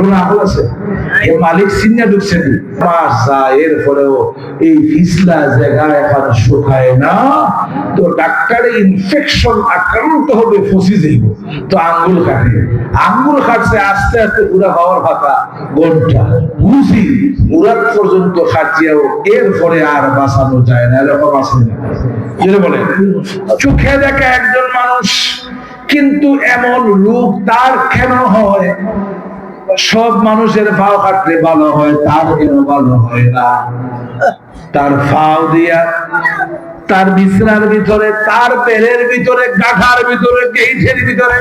ঘটনা আহল আছে এ মালিক সিন্না ঢুকছে মাস যায় এরপরেও এই ফিসলা জায়গা এখন শুকায় না, তো ডাক্তারে ইনফেকশন আক্রান্ত হবে, ফসি যাইব, তো আঙ্গুল কাটে, আঙ্গুল কাটছে আস্তে আস্তে পুরা পাওয়ার ফাঁকা ঘন্টা বুঝি মুরাদ পর্যন্ত খাটিয়াও এরপরে আর বাঁচানো যায় না, এরকম আছে না যেটা বলে চোখে দেখা একজন মানুষ, কিন্তু এমন রূপ তার কেন হয়? সব মানুষের পাও কাটলে ভালো হয়, তার কেন ভালো হয় না? তার পাও দিয়া তার বিছনার ভিতরে, তার পেটের ভিতরে, গাঠার ভিতরে, গেইঠের ভিতরে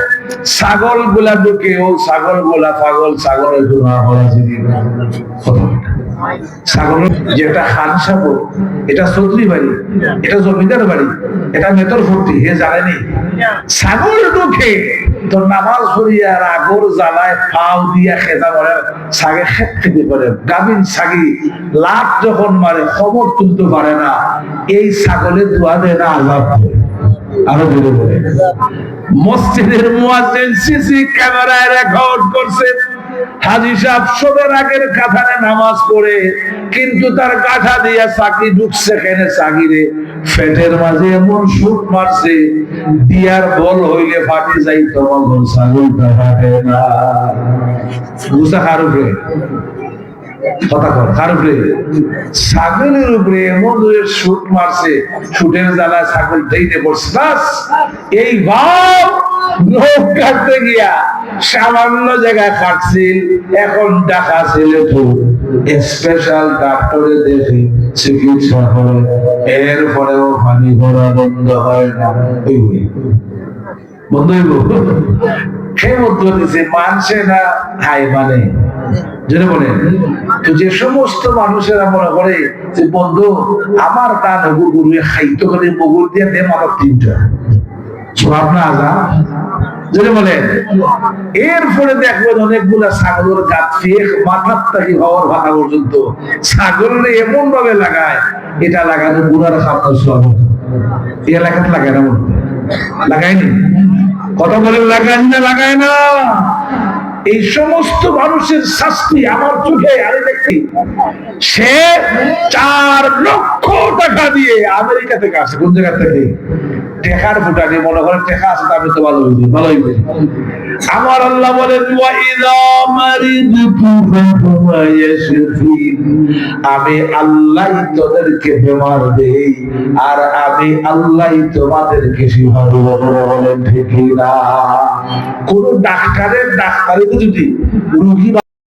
ছাগল গুলা ঢুকে, ও ছাগল গুলা পাগল, ছাগলের গুণা হওয়া জিনিস ছাগল যেটা খান সাগর, এটা চৌধুরী বাড়ি, এটা জমিদার বাড়ি, এটা মেতর ফুর্তি, হে জানেনি ছাগল ঢুকে তোর নামাজ পড়িয়া আগর জ্বালায় পাও দিয়া খেতা করে ছাগে খেত খেতে পারে, গাভীর ছাগি লাভ যখন মারে খবর তুলতে পারে না, এই ছাগলের দোয়া দেয় না আল্লাহ। আরো বলে বলে মসজিদের মুয়াজ্জিন সিসি ক্যামেরায় রেকর্ড করছে, হাজী সাহেব সবের আগের কাঁথানে নামাজ পড়ে, কিন্তু তার গাঠা দিয়া চাকি ঢুকছে কেন চাকিরে ফেটের মাঝে এমন শুট মারছে, দিয়ার বল হইলে ফাটে যাই তোমার ছাগলটা ফাটে না। বুঝা কার উপরে কথা কর, কার উপরে? ছাগলের উপরে এমন শুট মারছে, শুটের জ্বালায় ছাগল দেইতে পড়ছে। বাস এই ভাব লোক কাটতে গিয়া সামান্য জায়গায় কাটছিল, এখন ডাকা ছেলে তো স্পেশাল ডাক্তারে দেখি চিকিৎসা হয়, এরপরেও পানি ভরা বন্ধ হয় না, বন্ধ হইব সে মধ্য দিছে মানছে না হাই মানে যেটা বলে। তো যে সমস্ত মানুষেরা মনে করে যে বন্ধু আমার তা নগুর গুরু খাইতে করে মগুর দিয়ে দে মাথা তিনটা সব না যা যেটা বলে, এরপরে দেখবেন অনেকগুলা ছাগলের গাছ মাথার থাকি হওয়ার ভাষা পর্যন্ত ছাগলের এমন ভাবে লাগায়, এটা লাগানো গুড়ার খাবার সব এই এলাকাতে লাগায় না, লাগায়নি কথা বলে লাগায় না, লাগায় না। এই সমস্ত মানুষের শাস্তি আমার চোখে আমি দেখি। সে 4 লক্ষ টাকা দিয়ে আমেরিকা থেকে আসে, কোন জায়গা থেকে টেকার ফুটানি, মনে করেন টেকা আছে আমি তো ভালো হইবে, ভালো হইবে। আমার আল্লাহ বলেন আমি আল্লাহ তোদেরকে বেমার দেই, আর আমি আল্লাহ তোমাদেরকে শিফা দেব, বলেন ঠিক না? কোন ডাক্তারের ডাক্তারে যদি রোগী